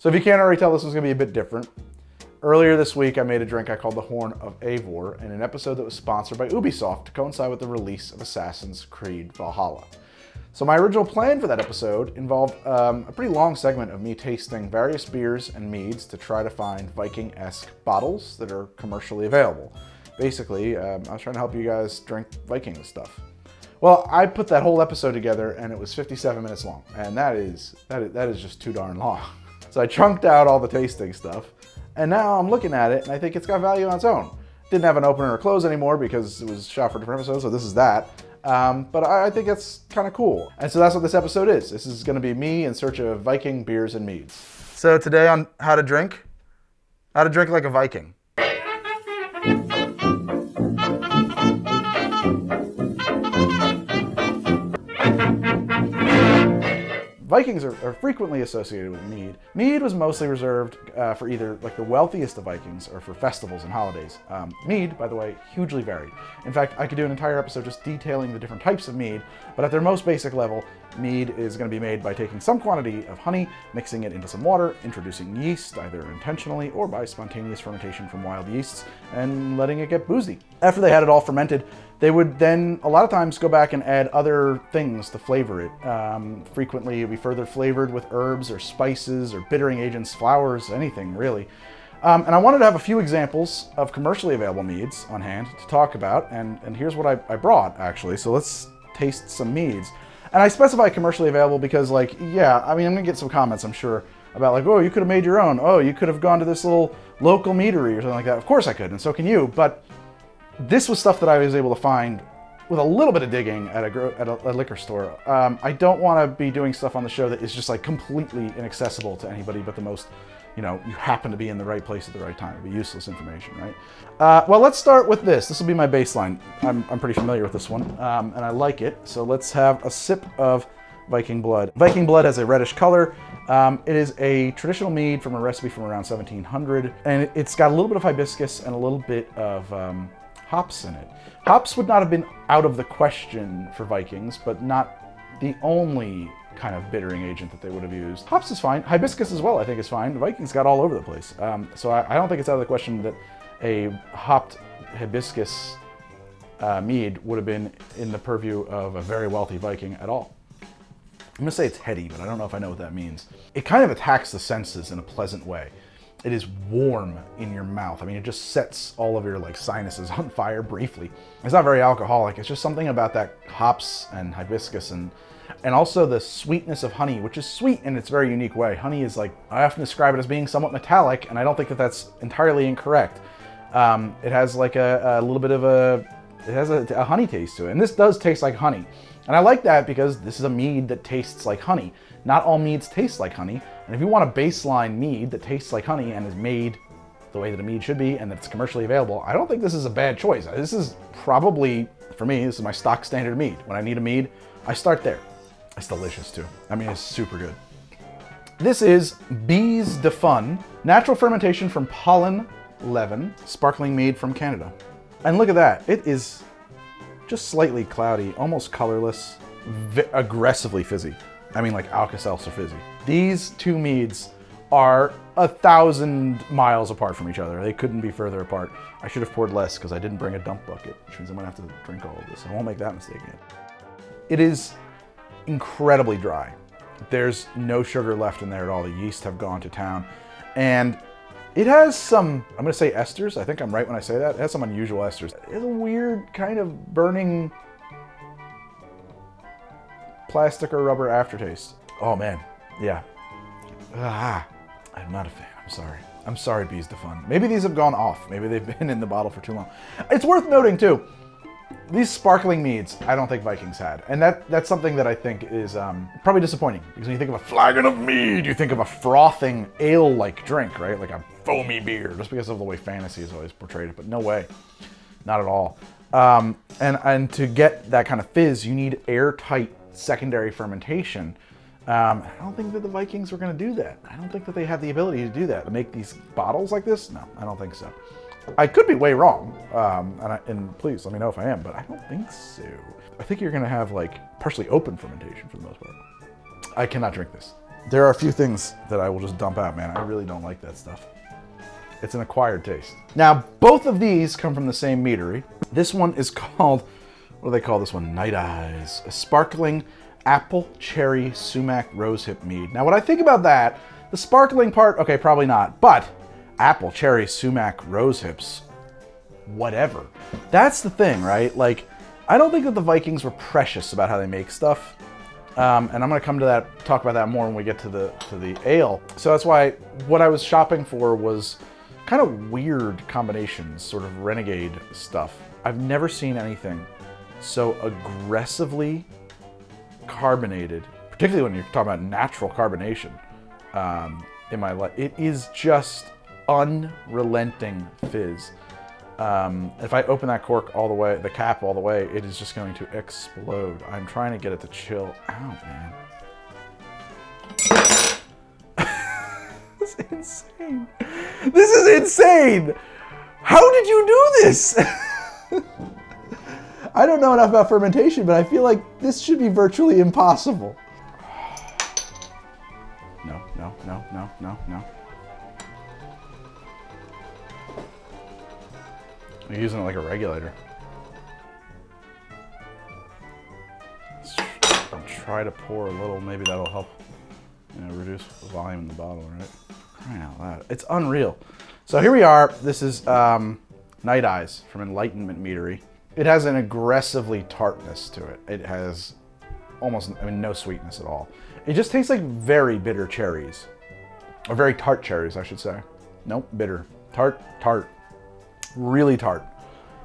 So if you can't already tell, this was gonna be a bit different. Earlier this week, I made a drink I called the Horn of Eivor in an episode that was sponsored by Ubisoft to coincide with the release of Assassin's Creed Valhalla. So my original plan for that episode involved a pretty long segment of me tasting various beers and meads to try to find Viking-esque bottles that are commercially available. Basically, I was trying to help you guys drink Viking stuff. Well, I put that whole episode together and it was 57 minutes long, and that is just too darn long. So I chunked out all the tasting stuff, and now I'm looking at it and I think it's got value on its own. Didn't have an opener or close anymore because it was shot for different episodes, so this is that. But I think it's kind of cool. And so that's what this episode is. This is going to be me in search of Viking beers and meads. So today on how to drink like a Viking. Vikings are frequently associated with mead. Mead was mostly reserved for either like the wealthiest of Vikings or for festivals and holidays. Mead, by the way, hugely varied. In fact, I could do an entire episode just detailing the different types of mead, but at their most basic level, mead is going to be made by taking some quantity of honey, mixing it into some water, introducing yeast, either intentionally or by spontaneous fermentation from wild yeasts, and letting it get boozy. After they had it all fermented, they would then, a lot of times, go back and add other things to flavor it. Frequently, it would be further flavored with herbs or spices or bittering agents, flowers, anything really. And I wanted to have a few examples of commercially available meads on hand to talk about, and here's what I brought, actually. So let's taste some meads. And I specify commercially available because, like, yeah, I mean, I'm gonna get some comments, I'm sure, about like, oh, you could have made your own. Oh, you could have gone to this little local meadery or something like that. Of course I could, and so can you, but this was stuff that I was able to find with a little bit of digging at a liquor store. I don't want to be doing stuff on the show that is just like completely inaccessible to anybody but the most, you happen to be in the right place at the right time. It'd be useless information, right? Well, let's start with this. This will be my baseline. I'm pretty familiar with this one, and I like it. So let's have a sip of Viking Blood. Viking Blood has a reddish color. It is a traditional mead from a recipe from around 1700, and it's got a little bit of hibiscus and a little bit of hops in it. Hops would not have been out of the question for Vikings, but not the only kind of bittering agent that they would have used. Hops is fine. Hibiscus as well, I think, is fine. The Vikings got all over the place. So I don't think it's out of the question that a hopped hibiscus mead would have been in the purview of a very wealthy Viking at all. I'm gonna say it's heady, but I don't know if I know what that means. It kind of attacks the senses in a pleasant way. It is warm in your mouth. I mean, it just sets all of your like sinuses on fire briefly. It's not very alcoholic. It's just something about that hops and hibiscus and also the sweetness of honey, which is sweet in its very unique way. Honey is like, I often describe it as being somewhat metallic, and I don't think that that's entirely incorrect. It has like a little bit of a honey taste to it, and this does taste like honey. And I like that because this is a mead that tastes like honey. Not all meads taste like honey, and if you want a baseline mead that tastes like honey and is made the way that a mead should be and that's commercially available, I don't think this is a bad choice. This is probably, for me, this is my stock standard mead. When I need a mead, I start there. It's delicious too. I mean, it's super good. This is Beezz de Fun, natural fermentation from pollen leaven, sparkling mead from Canada. And look at that, it is just slightly cloudy, almost colorless, aggressively fizzy. I mean, like Alka-Seltzer fizzy. These two meads are 1,000 miles apart from each other. They couldn't be further apart. I should have poured less because I didn't bring a dump bucket, which means I'm gonna have to drink all of this. I won't make that mistake again. It is incredibly dry. There's no sugar left in there at all. The yeast have gone to town. And it has some, I'm gonna say esters. I think I'm right when I say that. It has some unusual esters. It has a weird kind of burning plastic or rubber aftertaste. Oh man, yeah. I'm not a fan, I'm sorry. I'm sorry, Beezz de Fun. Maybe these have gone off. Maybe they've been in the bottle for too long. It's worth noting too, these sparkling meads, I don't think Vikings had. And that's something that I think is probably disappointing. Because when you think of a flagon of mead, you think of a frothing ale-like drink, right? Like a foamy beer, just because of the way fantasy has always portrayed it, but no way, not at all. And to get that kind of fizz, you need airtight secondary fermentation. I don't think that the Vikings were going to do that. I don't think that they have the ability to do that. To make these bottles like this? No, I don't think so. I could be way wrong, and please let me know if I am, but I don't think so. I think you're going to have like partially open fermentation for the most part. I cannot drink this. There are a few things that I will just dump out, man. I really don't like that stuff. It's an acquired taste. Now, both of these come from the same meadery. This one is called, what do they call this one? Night Eyes. A sparkling Apple-Cherry-Sumac-Rosehip mead. Now, what I think about that, the sparkling part, okay, probably not, but Apple-Cherry-Sumac-Rosehips, whatever. That's the thing, right? Like, I don't think that the Vikings were precious about how they make stuff. And I'm gonna come to that, talk about that more when we get to the ale. So that's why what I was shopping for was kind of weird combinations, sort of renegade stuff. I've never seen anything so aggressively carbonated, particularly when you're talking about natural carbonation, in my life. It is just unrelenting fizz. If I open that cork all the way, the cap all the way, it is just going to explode. I'm trying to get it to chill out, man. This is insane. This is insane. How did you do this? I don't know enough about fermentation, but I feel like this should be virtually impossible. No, no, no, no, no, no. I'm using it like a regulator. I'll try to pour a little, maybe that'll help, you know, reduce the volume in the bottle, right? Crying out loud. It's unreal. So here we are. This is Night Eyes from Enlightenment Meadery. It has an aggressively tartness to it. It has almost, I mean, no sweetness at all. It just tastes like very bitter cherries. Or very tart cherries, I should say. Nope, bitter. Tart, tart. Really tart.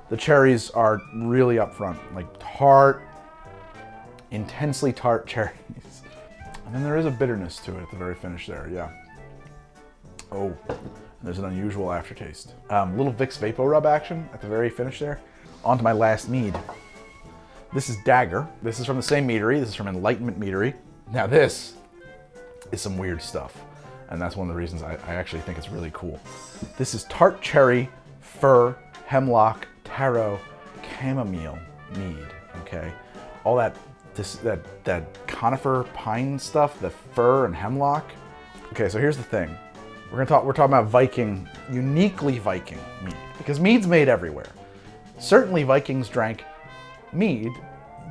The cherries are really up front, like tart, intensely tart cherries. And then there is a bitterness to it at the very finish there, yeah. Oh, there's an unusual aftertaste. Little Vicks Vapo Rub action at the very finish there. On to my last mead. This is Dagger. This is from the same meadery. This is from Enlightenment Meadery. Now this is some weird stuff. And that's one of the reasons I actually think it's really cool. This is tart cherry, fir, hemlock, taro, chamomile mead, okay? All that conifer pine stuff, the fir and hemlock. Okay, so here's the thing. We're talking about Viking, uniquely Viking mead, because mead's made everywhere. Certainly Vikings drank mead,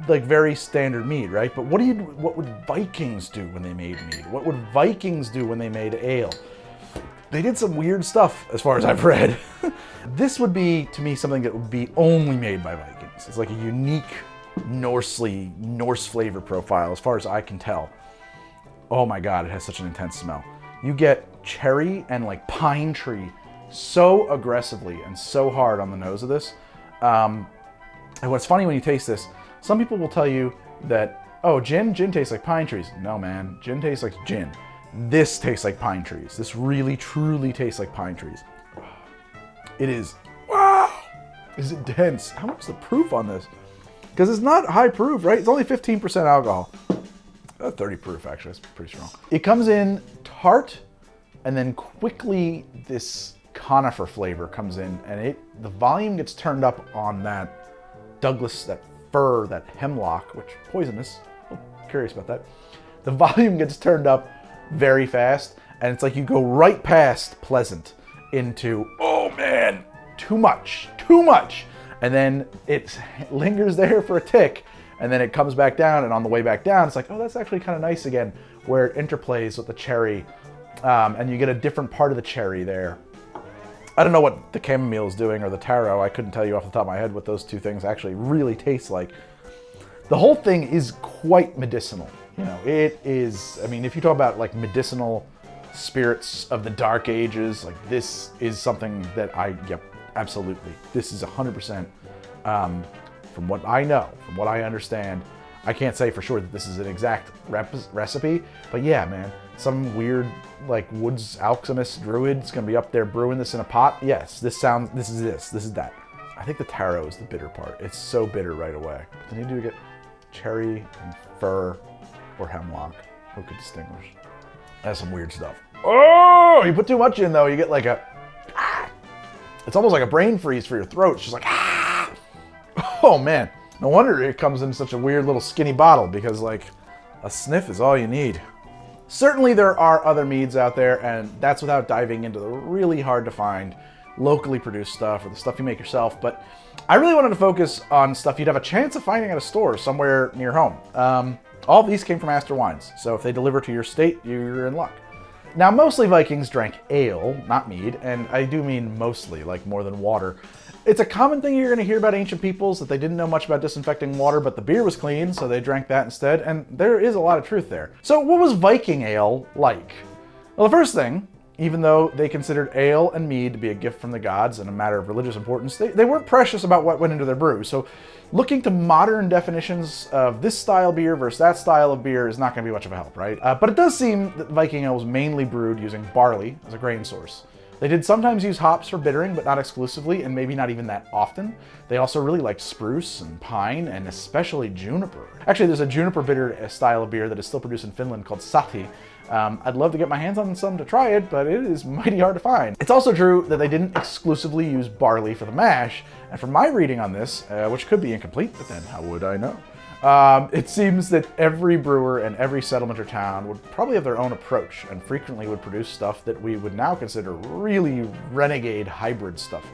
like very standard mead, right? But what would Vikings do when they made mead? What would Vikings do when they made ale? They did some weird stuff, as far as I've read. This would be, to me, something that would be only made by Vikings. It's like a unique Norse flavor profile, as far as I can tell. Oh my God, it has such an intense smell. You get cherry and like pine tree so aggressively and so hard on the nose of this. And what's funny when you taste this, some people will tell you that, oh, gin tastes like pine trees. No, man, gin tastes like gin. This tastes like pine trees. This really, truly tastes like pine trees. It is, wow, is it dense? How much is the proof on this? Because it's not high proof, right? It's only 15% alcohol. 30 proof, actually, that's pretty strong. It comes in tart, and then quickly this conifer flavor comes in, and the volume gets turned up on that Douglas, that fir, that hemlock, which poisonous. I'm curious about that. The volume gets turned up very fast, and it's like you go right past pleasant into, oh man, too much, and then it lingers there for a tick, and then it comes back down, and on the way back down, it's like, oh, that's actually kind of nice again, where it interplays with the cherry, and you get a different part of the cherry there. I don't know what the chamomile is doing or the taro. I couldn't tell you off the top of my head what those two things actually really taste like. The whole thing is quite medicinal. You know, it is, I mean, if you talk about like medicinal spirits of the Dark Ages, like this is something that yep, absolutely. This is 100%, from what I know, from what I understand. I can't say for sure that this is an exact recipe, but yeah, man, some weird like woods alchemist druid's gonna be up there brewing this in a pot. Yes, this is that. I think the taro is the bitter part. It's so bitter right away. But then you do get cherry and fir or hemlock. Who could distinguish? That's some weird stuff. Oh, you put too much in though, you get like it's almost like a brain freeze for your throat. It's just like, oh man. No wonder it comes in such a weird little skinny bottle, because like a sniff is all you need. Certainly there are other meads out there, and that's without diving into the really hard to find locally produced stuff or the stuff you make yourself, but I really wanted to focus on stuff you'd have a chance of finding at a store somewhere near home. All of these came from Astor Wines, so if they deliver to your state, you're in luck. Now, mostly Vikings drank ale, not mead, and I do mean mostly, like more than water. It's a common thing you're going to hear about ancient peoples, that they didn't know much about disinfecting water, but the beer was clean, so they drank that instead, and there is a lot of truth there. So what was Viking ale like? Well, the first thing, even though they considered ale and mead to be a gift from the gods and a matter of religious importance, they weren't precious about what went into their brew. So looking to modern definitions of this style beer versus that style of beer is not going to be much of a help, right? But it does seem that Viking ale was mainly brewed using barley as a grain source. They did sometimes use hops for bittering, but not exclusively, and maybe not even that often. They also really liked spruce and pine, and especially juniper. Actually, there's a juniper bitter style of beer that is still produced in Finland called sahti. I'd love to get my hands on some to try it, but it is mighty hard to find. It's also true that they didn't exclusively use barley for the mash, and from my reading on this, which could be incomplete, but then how would I know? It seems that every brewer and every settlement or town would probably have their own approach and frequently would produce stuff that we would now consider really renegade hybrid stuff.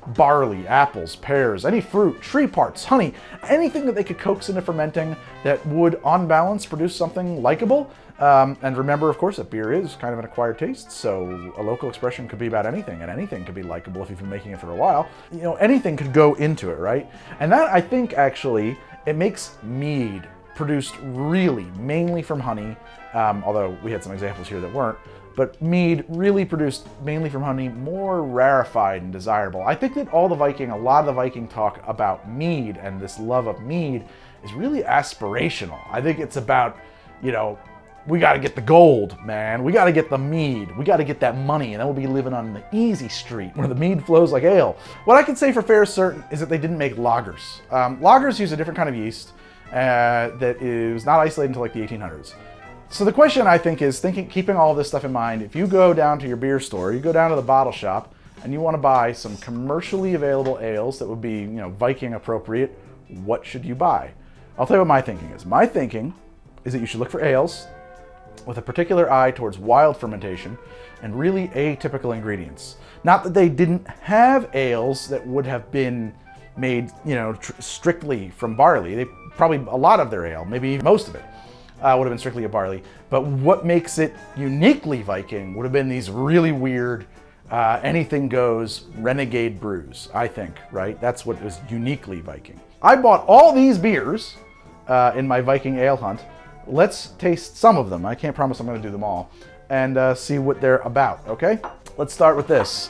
Barley, apples, pears, any fruit, tree parts, honey, anything that they could coax into fermenting that would, on balance, produce something likable. And remember, of course, that beer is kind of an acquired taste, so a local expression could be about anything, and anything could be likable if you've been making it for a while. You know, anything could go into it, right? And that, I think, actually, it makes mead produced really mainly from honey, although we had some examples here that weren't, but mead really produced mainly from honey, more rarefied and desirable. I think that a lot of the Viking talk about mead and this love of mead is really aspirational. I think it's about, you know, we got to get the gold, man. We got to get the mead. We got to get that money, and then we'll be living on the easy street where the mead flows like ale. What I can say for fair certain is that they didn't make lagers. Lagers use a different kind of yeast that is not isolated until like the 1800s. So the question, I think, is keeping all of this stuff in mind. If you go down to your beer store, you go down to the bottle shop, and you want to buy some commercially available ales that would be, you know, Viking appropriate, what should you buy? I'll tell you what my thinking is. My thinking is that you should look for ales with a particular eye towards wild fermentation and really atypical ingredients. Not that they didn't have ales that would have been made, you know, strictly from barley. They probably, a lot of their ale, maybe most of it, would have been strictly a barley. But what makes it uniquely Viking would have been these really weird, anything goes renegade brews, I think, right? That's what is uniquely Viking. I bought all these beers in my Viking ale hunt. Let's taste some of them. I can't promise I'm going to do them all. And see what they're about, okay? Let's start with this.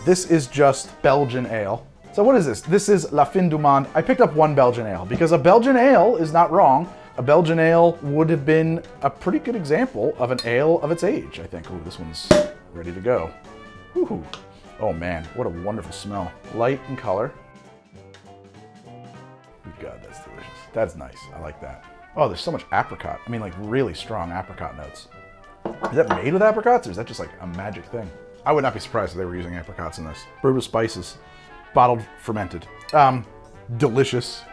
This is just Belgian ale. So what is this? This is La Fin du Monde. I picked up one Belgian ale because a Belgian ale is not wrong. A Belgian ale would have been a pretty good example of an ale of its age, I think. Ooh, this one's ready to go. Ooh. Oh man, what a wonderful smell. Light in color. God, that's delicious. That's nice. I like that. Oh, there's so much apricot. I mean, like really strong apricot notes. Is that made with apricots, or is that just like a magic thing? I would not be surprised if they were using apricots in this. Brewed with spices, bottled, fermented. Delicious,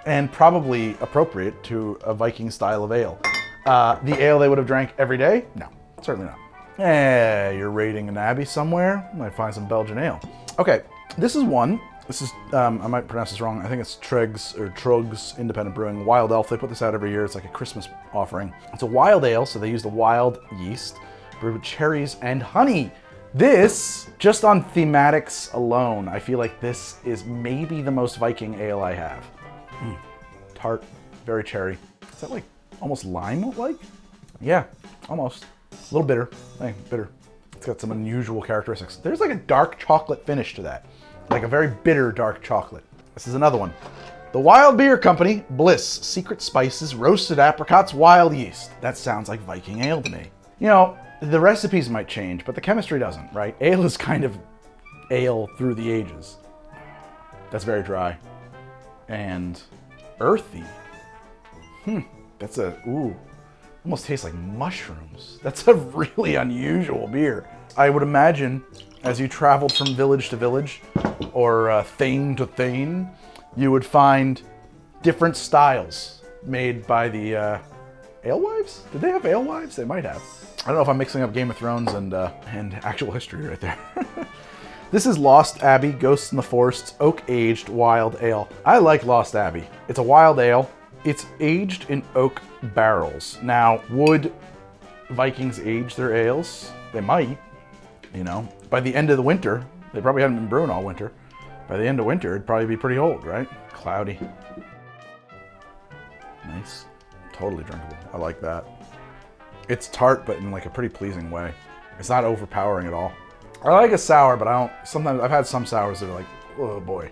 and probably appropriate to a Viking style of ale. The ale they would have drank every day? No, certainly not. You're raiding an abbey somewhere? You might find some Belgian ale. Okay, this is one. This is, I might pronounce this wrong. I think it's Trogs Independent Brewing Wild Elf. They put this out every year. It's like a Christmas offering. It's a wild ale, so they use the wild yeast, brewed with cherries and honey. This, just on thematics alone, I feel like this is maybe the most Viking ale I have. Tart, very cherry. Is that like almost lime-like? Yeah, almost. A little bitter. Hey, bitter. It's got some unusual characteristics. There's like a dark chocolate finish to that. Like a very bitter dark chocolate. This is another one. The Wild Beer Company, Bliss, Secret Spices, Roasted Apricots, Wild Yeast. That sounds like Viking ale to me. You know, the recipes might change, but the chemistry doesn't, right? Ale is kind of ale through the ages. That's very dry. And earthy. That's a, ooh, almost tastes like mushrooms. That's a really unusual beer. I would imagine as you traveled from village to village, or thane to thane, you would find different styles made by the alewives? Did they have alewives? They might have. I don't know if I'm mixing up Game of Thrones and actual history right there. This is Lost Abbey, Ghosts in the Forest, Oak-Aged Wild Ale. I like Lost Abbey. It's a wild ale. It's aged in oak barrels. Now, would Vikings age their ales? They might, you know. By the end of the winter, they probably hadn't been brewing all winter. By the end of winter, it'd probably be pretty old, right? Cloudy. Nice. Totally drinkable. I like that. It's tart, but in like a pretty pleasing way. It's not overpowering at all. I like a sour, but I don't, sometimes I've had some sours that are like, oh boy,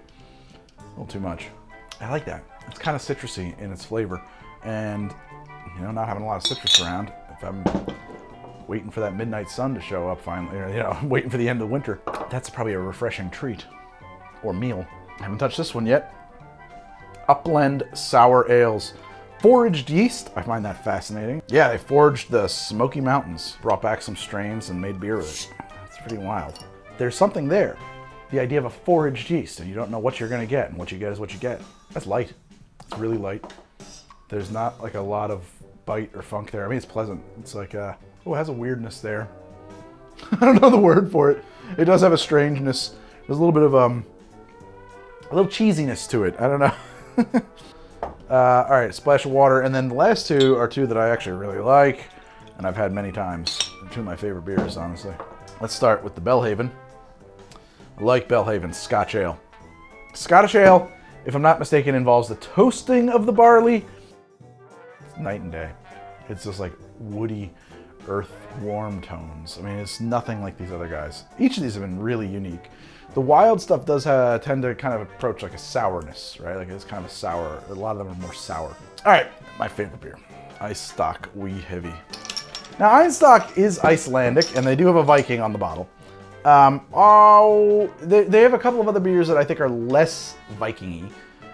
a little too much. I like that. It's kind of citrusy in its flavor. And, you know, not having a lot of citrus around, if I'm waiting for that midnight sun to show up finally, or, you know, waiting for the end of winter, that's probably a refreshing treat or meal. I haven't touched this one yet. Upland Sour Ales. Foraged yeast, I find that fascinating. Yeah, they foraged the Smoky Mountains, brought back some strains and made beer with it. It's pretty wild. There's something there. The idea of a foraged yeast, and you don't know what you're gonna get, and what you get is what you get. That's light. It's really light. There's not like a lot of bite or funk there. I mean, it's pleasant. It's like, oh, it has a weirdness there. I don't know the word for it. It does have a strangeness. There's a little bit of, a little cheesiness to it. I don't know. All right, splash of water. And then the last two are two that I actually really like, and I've had many times. They're two of my favorite beers, honestly. Let's start with the BELHAVEN. I like BELHAVEN Scotch Ale. Scottish ale, if I'm not mistaken, involves the toasting of the barley. It's night and day. It's just like woody, earth warm tones. I mean, it's nothing like these other guys. Each of these have been really unique. The wild stuff does tend to kind of approach like a sourness, right? Like it's kind of a sour. A lot of them are more sour. All right, my favorite beer, Icestock Wee Heavy. Now, Icestock is Icelandic, and they do have a Viking on the bottle. They have a couple of other beers that I think are less Viking-y,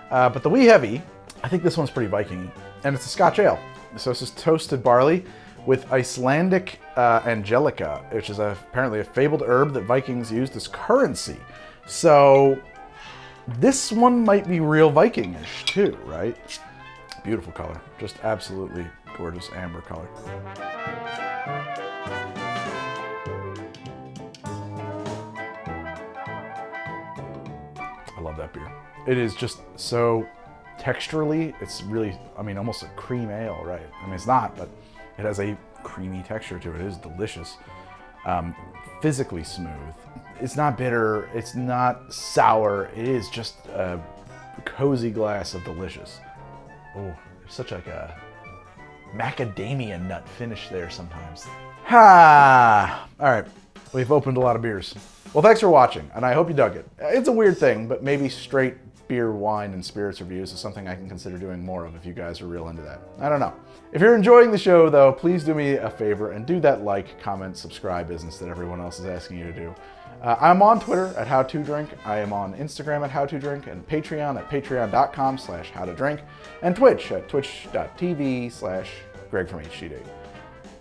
but the Wee Heavy, I think this one's pretty Viking-y, and it's a Scotch ale. So this is toasted barley with Icelandic Angelica, which is apparently a fabled herb that Vikings used as currency. So this one might be real Viking-ish too, right? Beautiful color, just absolutely gorgeous amber color. I love that beer. It is just so texturally, it's really, I mean, almost a cream ale, right? I mean, it's not, but it has a creamy texture to it. It is delicious. Physically smooth. It's not bitter. It's not sour. It is just a cozy glass of delicious. Oh, there's such like a macadamia nut finish there sometimes. Ha! All right, we've opened a lot of beers. Well, thanks for watching, and I hope you dug it. It's a weird thing, but maybe straight beer, wine, and spirits reviews is something I can consider doing more of if you guys are real into that. I don't know. If you're enjoying the show, though, please do me a favor and do that like, comment, subscribe business that everyone else is asking you to do. I'm on Twitter at HowToDrink. I am on Instagram at HowToDrink, and Patreon at patreon.com/HowToDrink, and Twitch at twitch.tv/GregFromHTD. If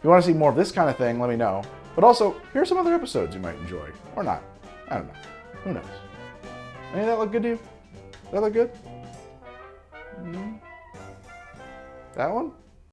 you want to see more of this kind of thing, let me know. But also, here's some other episodes you might enjoy. Or not. I don't know. Who knows? Any of that look good to you? That look good? That one?